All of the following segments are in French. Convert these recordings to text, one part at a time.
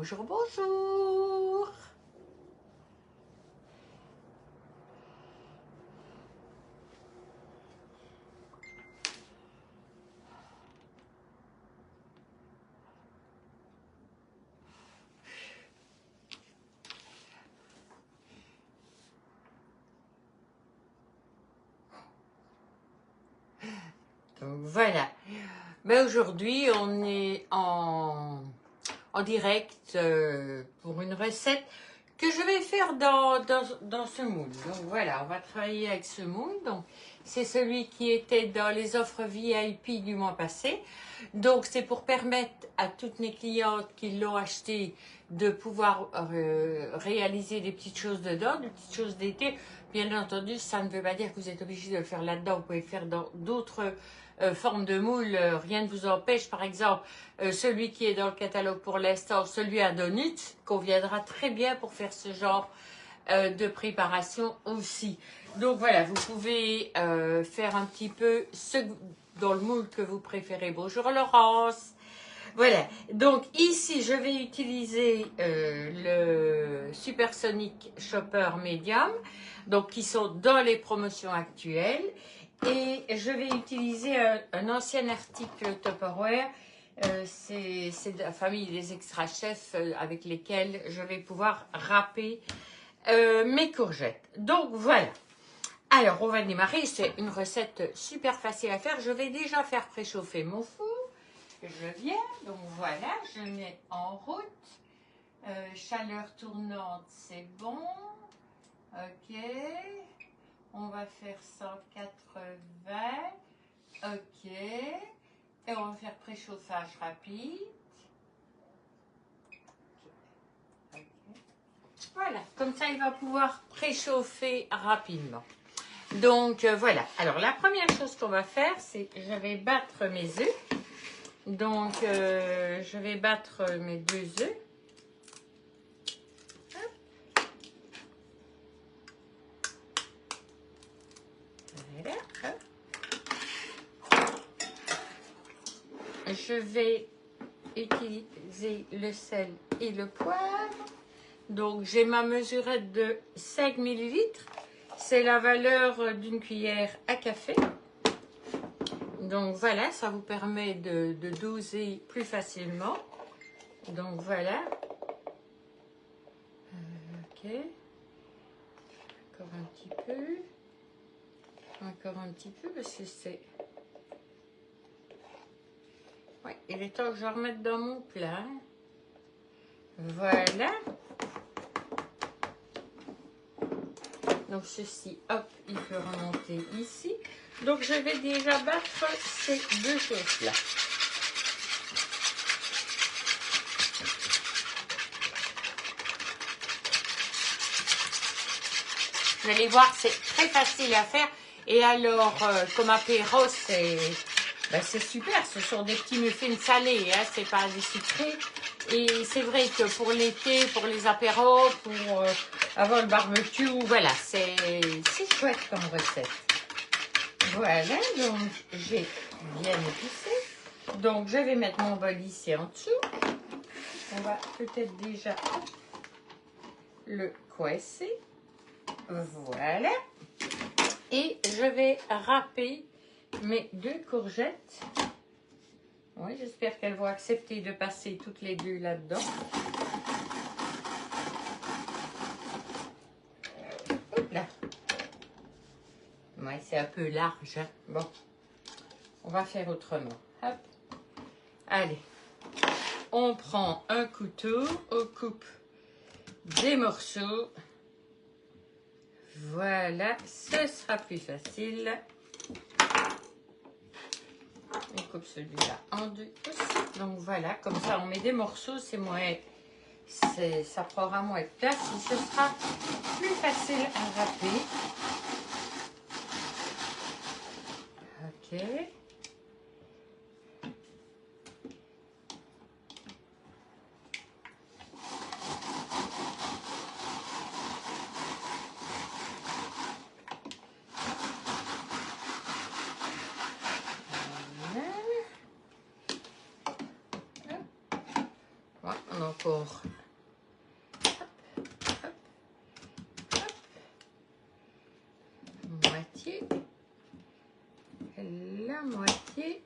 Bonjour, bonjour. Donc voilà. Mais aujourd'hui, on est en direct pour une recette que je vais faire dans ce moule. Donc voilà, on va travailler avec ce moule. Donc c'est celui qui était dans les offres VIP du mois passé. Donc c'est pour permettre à toutes mes clientes qui l'ont acheté de pouvoir réaliser des petites choses dedans, des petites choses d'été. Bien entendu, ça ne veut pas dire que vous êtes obligé de le faire là-dedans. Vous pouvez le faire dans d'autres formes de moules. Rien ne vous empêche. Par exemple, celui qui est dans le catalogue pour l'instant, celui à donuts, conviendra très bien pour faire ce genre de préparation aussi. Donc voilà, vous pouvez faire un petit peu ce dans le moule que vous préférez. Bonjour Laurence. Voilà, donc ici je vais utiliser le Supersonic Chopper Medium, donc qui sont dans les promotions actuelles, et je vais utiliser un ancien article Tupperware, c'est de la famille des extra chefs avec lesquels je vais pouvoir râper mes courgettes. Donc voilà. Alors on va démarrer, c'est une recette super facile à faire. Je vais déjà faire préchauffer mon four. Je viens, donc voilà, je mets en route. Chaleur tournante, c'est bon. Ok. On va faire 180. Ok. Et on va faire préchauffage rapide. Okay. Voilà, comme ça il va pouvoir préchauffer rapidement. Donc voilà, alors la première chose qu'on va faire, c'est je vais battre mes œufs. Donc je vais battre mes 2 œufs. Voilà, je vais utiliser le sel et le poivre. Donc j'ai ma mesurette de 5 ml. C'est la valeur d'une cuillère à café. Donc voilà, ça vous permet de doser plus facilement. Donc voilà. Ok. Encore un petit peu. Encore un petit peu parce que c'est... Ouais, il est temps que je remette dans mon plat. Voilà. Donc ceci, hop, il peut remonter ici. Donc je vais déjà battre ces 2 choses-là. Vous allez voir, c'est très facile à faire. Et alors, comme apéro, c'est super. Ce sont des petits muffins salés, hein, c'est pas des sucrés. Et c'est vrai que pour l'été, pour les apéros, pour avoir le barbecue, voilà, c'est chouette comme recette. Voilà, donc j'ai bien épicé. Donc je vais mettre mon bol ici en dessous. On va peut-être déjà le coincer. Voilà. Et je vais râper mes 2 courgettes. Oui, j'espère qu'elles vont accepter de passer toutes les 2 là-dedans. Hop là. Ouais, c'est un peu large. Hein. Bon, on va faire autrement. Hop. Allez, on prend un couteau, on coupe des morceaux. Voilà, ce sera plus facile. On coupe celui-là en 2 aussi. Donc voilà, comme ça on met des morceaux, c'est moins, ça prendra moins de place et ce sera plus facile à râper. Ok. Donc encore. Moitié, la moitié,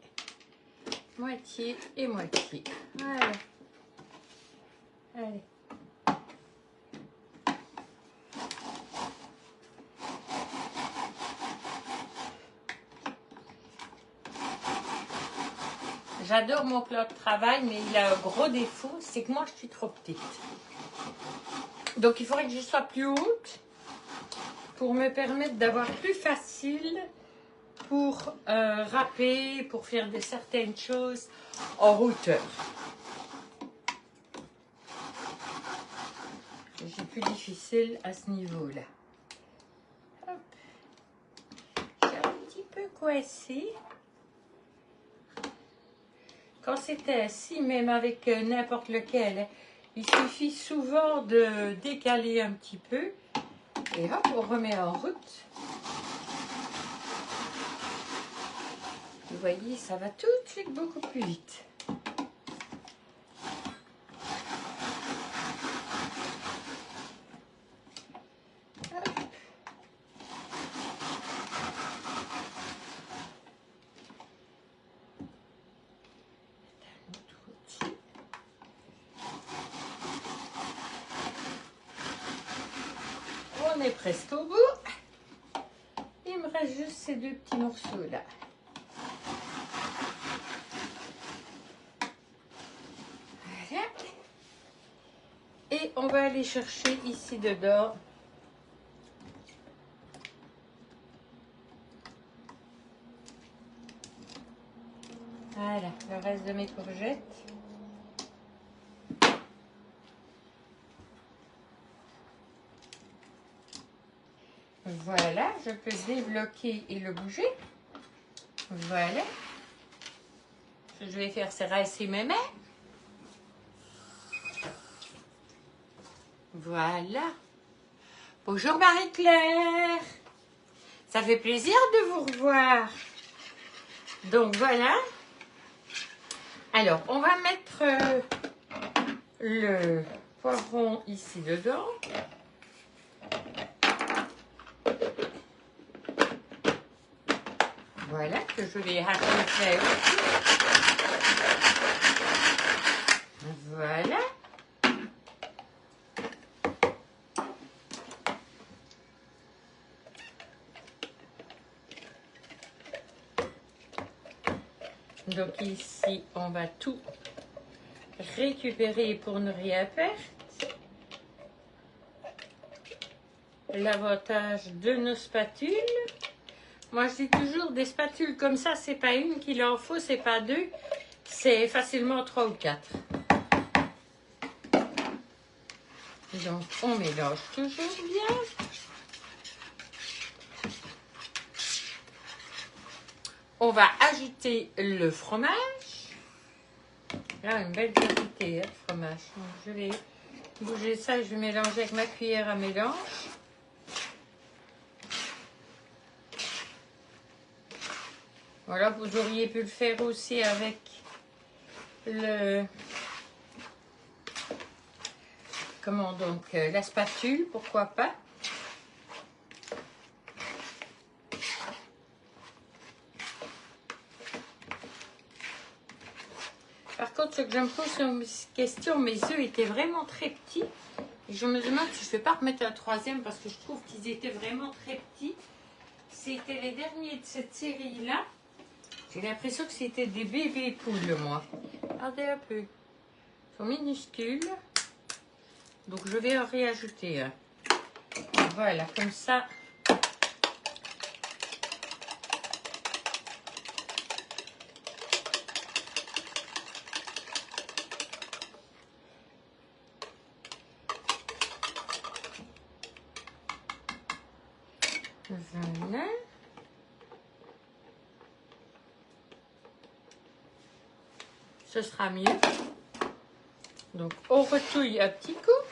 moitié et moitié. Voilà. Allez. J'adore mon plan de travail, mais il a un gros défaut, c'est que moi je suis trop petite. Donc il faudrait que je sois plus haute pour me permettre d'avoir plus facile pour râper, pour faire certaines choses en hauteur. C'est plus difficile à ce niveau-là. J'ai un petit peu coincé. Quand c'était assis, même avec n'importe lequel, il suffit souvent de décaler un petit peu et hop, on remet en route. Vous voyez, ça va tout de suite beaucoup plus vite. On est presque au bout. Il me reste juste ces deux petits morceaux là. Voilà. Et on va aller chercher ici dedans. Voilà, le reste de mes courgettes. Voilà, je peux débloquer et le bouger. Voilà. Ce que je vais faire, c'est rincer mes mains. Voilà. Bonjour Marie-Claire. Ça fait plaisir de vous revoir. Donc voilà. Alors, on va mettre le poivron ici dedans. Voilà, que je vais arranger aussi. Voilà. Donc ici, on va tout récupérer pour ne rien perdre. L'avantage de nos spatules. Moi, je dis toujours, des spatules comme ça, c'est pas une qu'il en faut, c'est pas deux. C'est facilement 3 ou 4. Donc, on mélange toujours bien. On va ajouter le fromage. Là, une belle quantité de fromage. Donc, je vais bouger ça et je vais mélanger avec ma cuillère à mélange. Voilà, vous auriez pu le faire aussi avec le... Comment donc, la spatule, pourquoi pas. Par contre, ce que je me pose comme question, mes œufs étaient vraiment très petits. Et je me demande si je ne vais pas remettre un troisième parce que je trouve qu'ils étaient vraiment très petits. C'était les derniers de cette série-là. J'ai l'impression que c'était des bébés poules, moi. Regardez un peu. Ils sont minuscules. Donc, je vais en réajouter un. Voilà, comme ça. Voilà. Ce sera mieux. Donc, on retouille un petit coup.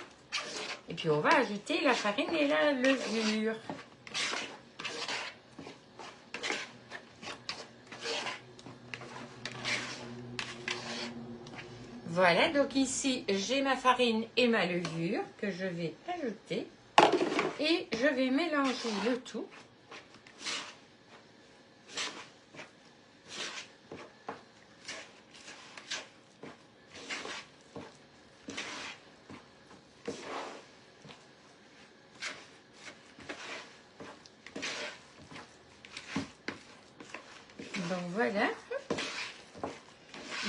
Et puis, on va ajouter la farine et la levure. Voilà, donc ici j'ai ma farine et ma levure que je vais ajouter et je vais mélanger le tout. Donc voilà,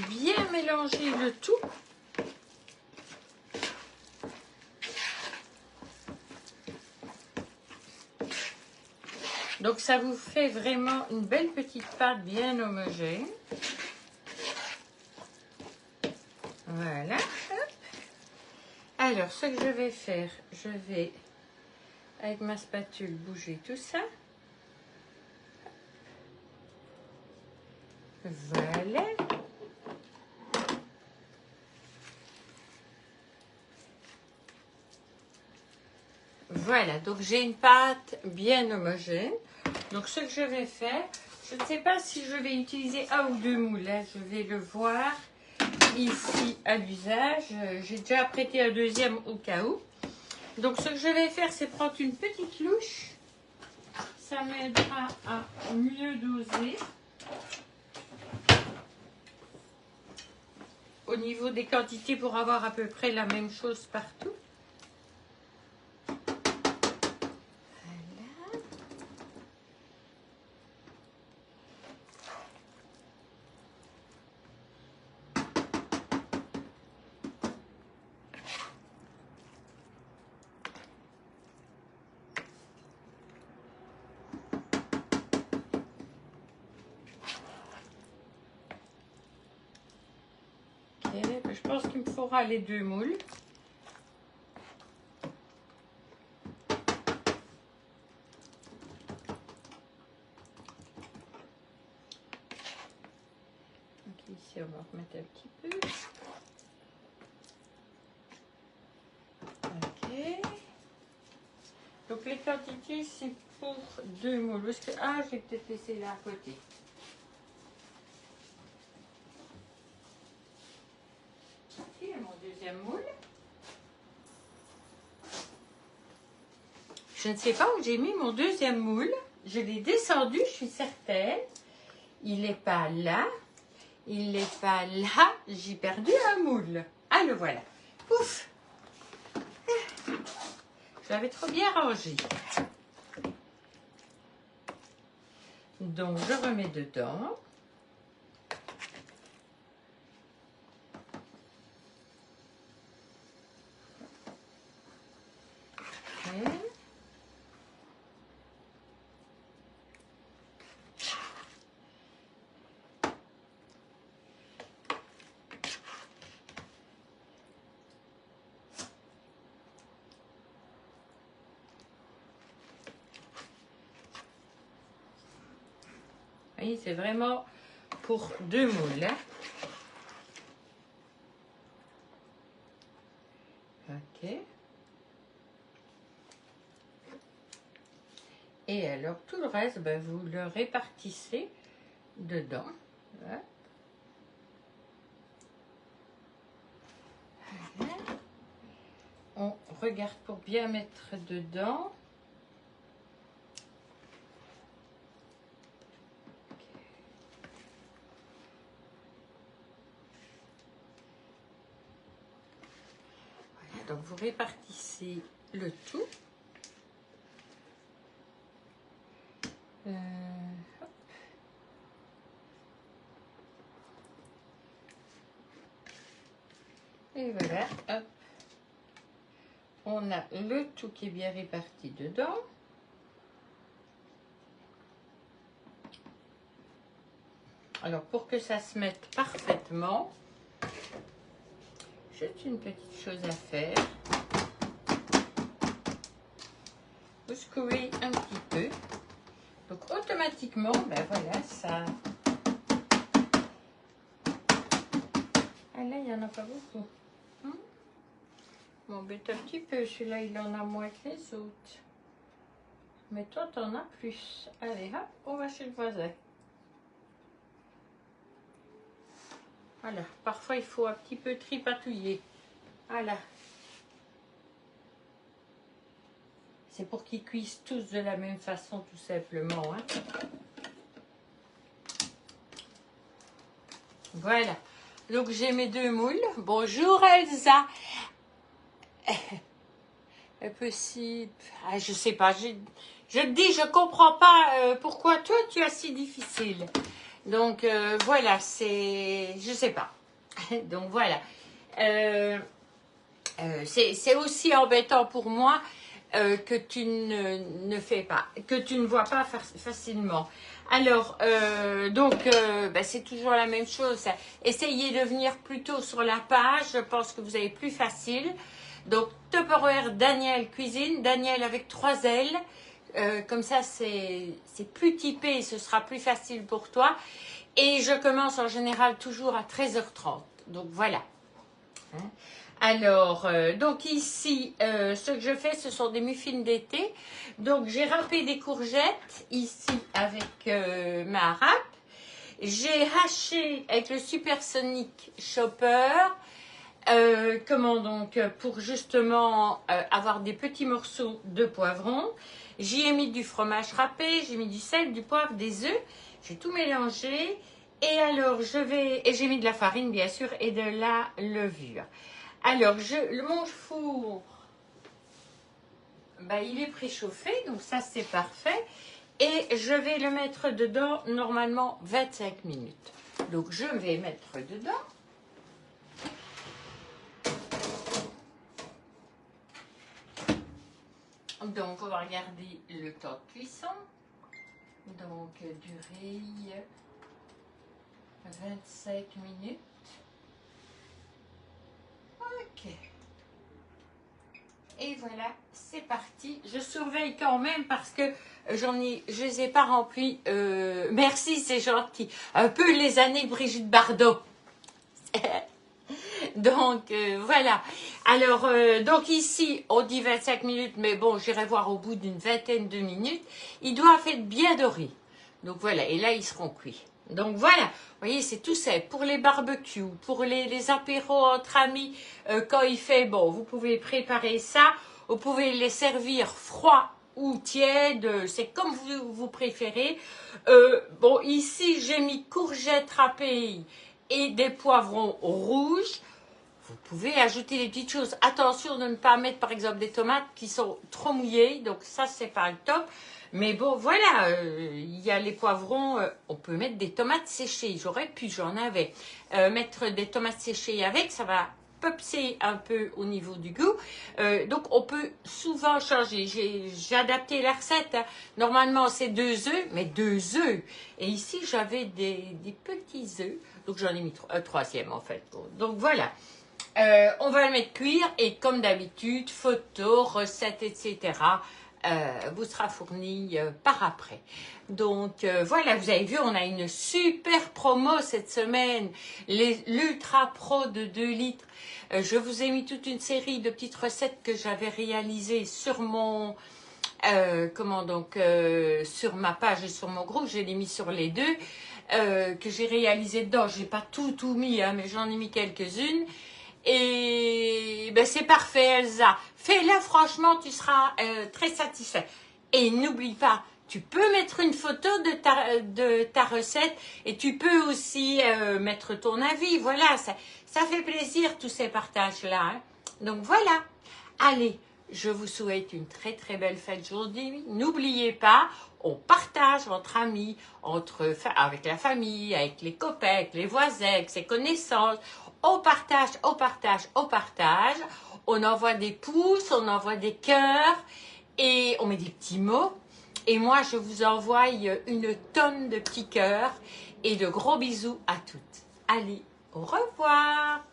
bien mélanger le tout. Donc ça vous fait vraiment une belle petite pâte bien homogène. Voilà. Hop. Alors ce que je vais faire, je vais avec ma spatule bouger tout ça. Voilà. Voilà, donc j'ai une pâte bien homogène. Donc ce que je vais faire, je ne sais pas si je vais utiliser un ou deux moules, hein, je vais le voir ici à l'usage. J'ai déjà prêté un deuxième au cas où. Donc ce que je vais faire, c'est prendre une petite louche. Ça m'aidera à mieux doser. Au niveau des quantités pour avoir à peu près la même chose partout. Voilà. Ok, je pense qu'il me faudra les deux moules. Ici, on va remettre un petit peu. Ok. Donc, les quantités, c'est pour deux moules. Parce que, ah, j'ai peut-être laissé là à côté. Qui est mon deuxième moule? Je ne sais pas où j'ai mis mon deuxième moule. Je l'ai descendu, je suis certaine. Il n'est pas là. Il n'est pas là. J'ai perdu un moule. Ah, le voilà. Ouf! Je l'avais trop bien rangé. Donc, je remets dedans. Okay. Vous voyez, c'est vraiment pour deux moules. Hein. Ok. Et alors, tout le reste, ben, vous le répartissez dedans. Voilà. Voilà. On regarde pour bien mettre dedans. Voilà, donc vous répartissez le tout. Hop. Et voilà, hop. On a le tout qui est bien réparti dedans. Alors, pour que ça se mette parfaitement, juste une petite chose à faire. Vous secouez un petit peu. Donc, automatiquement, ben voilà, ça... Ah là, il n'y en a pas beaucoup. M'embête un petit peu. Celui-là, il en a moins que les autres. Mais toi, t'en as plus. Allez, hop, on va chez le voisin. Voilà, parfois il faut un petit peu tripatouiller. Voilà. C'est pour qu'ils cuisent tous de la même façon, tout simplement. Hein. Voilà. Donc j'ai mes 2 moules. Bonjour Elsa. Impossible. Ah, je sais pas. Je te dis, je comprends pas pourquoi toi tu as si difficile. Donc voilà, je sais pas. Donc voilà. C'est aussi embêtant pour moi que tu ne fais pas, que tu ne vois pas facilement. Alors, c'est toujours la même chose. Essayez de venir plutôt sur la page. Je pense que vous avez plus facile. Donc, Tupperware Daniel Cuisine. Daniel avec 3 L. Comme ça, c'est plus typé. Ce sera plus facile pour toi. Et je commence en général toujours à 13h30. Donc, voilà. Hein. Alors, donc ici, ce que je fais, ce sont des muffins d'été. Donc, j'ai râpé des courgettes ici avec ma râpe. J'ai haché avec le Supersonic Chopper. Pour justement avoir des petits morceaux de poivron. J'y ai mis du fromage râpé, j'ai mis du sel, du poivre, des œufs. J'ai tout mélangé. Et alors, et j'ai mis de la farine, bien sûr, et de la levure. Alors, mon four, il est préchauffé, donc ça c'est parfait. Et je vais le mettre dedans, normalement 25 minutes. Donc, je vais mettre dedans. Donc, on va regarder le temps de cuisson. Donc, durée 25 minutes. Ok. Et voilà, c'est parti. Je surveille quand même parce que je les ai pas remplis. Merci, c'est gentil. Un peu les années Brigitte Bardot. Donc, voilà. Alors, donc ici, on dit 25 minutes, mais bon, j'irai voir au bout d'une vingtaine de minutes. Ils doivent être bien dorés. Donc, voilà. Et là, ils seront cuits. Donc, voilà. Vous voyez, c'est tout simple. Pour les barbecues, pour les apéros entre amis, quand il fait bon, vous pouvez préparer ça. Vous pouvez les servir froids ou tièdes. C'est comme vous préférez. Bon, ici, j'ai mis courgettes râpées et des poivrons rouges. Vous pouvez ajouter des petites choses. Attention de ne pas mettre par exemple des tomates qui sont trop mouillées. Donc ça, c'est pas le top. Mais bon, voilà, il y a les poivrons. On peut mettre des tomates séchées. J'en avais. Mettre des tomates séchées avec, ça va popser un peu au niveau du goût. Donc on peut souvent changer. J'ai adapté la recette. Hein. Normalement, c'est 2 œufs, mais 2 œufs. Et ici, j'avais des petits œufs. Donc j'en ai mis un 3e en fait. Donc voilà. On va le mettre cuire et comme d'habitude, photos, recettes, etc. Vous sera fourni par après. Donc voilà, vous avez vu, on a une super promo cette semaine, l'Ultra Pro de 2 litres. Je vous ai mis toute une série de petites recettes que j'avais réalisées sur mon... sur ma page et sur mon groupe, je l'ai mis sur les deux, que j'ai réalisé dedans. J'ai pas tout mis, hein, mais j'en ai mis quelques-unes. Et c'est parfait, Elsa. Fais-la, franchement, tu seras très satisfait. Et n'oublie pas, tu peux mettre une photo de ta recette et tu peux aussi mettre ton avis. Voilà, ça fait plaisir tous ces partages-là. Hein. Donc voilà. Allez, je vous souhaite une très très belle fête aujourd'hui. N'oubliez pas, on partage entre amis, avec la famille, avec les copains, avec les voisins, avec ses connaissances. On partage, on partage, on partage. On envoie des pouces, on envoie des cœurs et on met des petits mots. Et moi, je vous envoie une tonne de petits cœurs et de gros bisous à toutes. Allez, au revoir!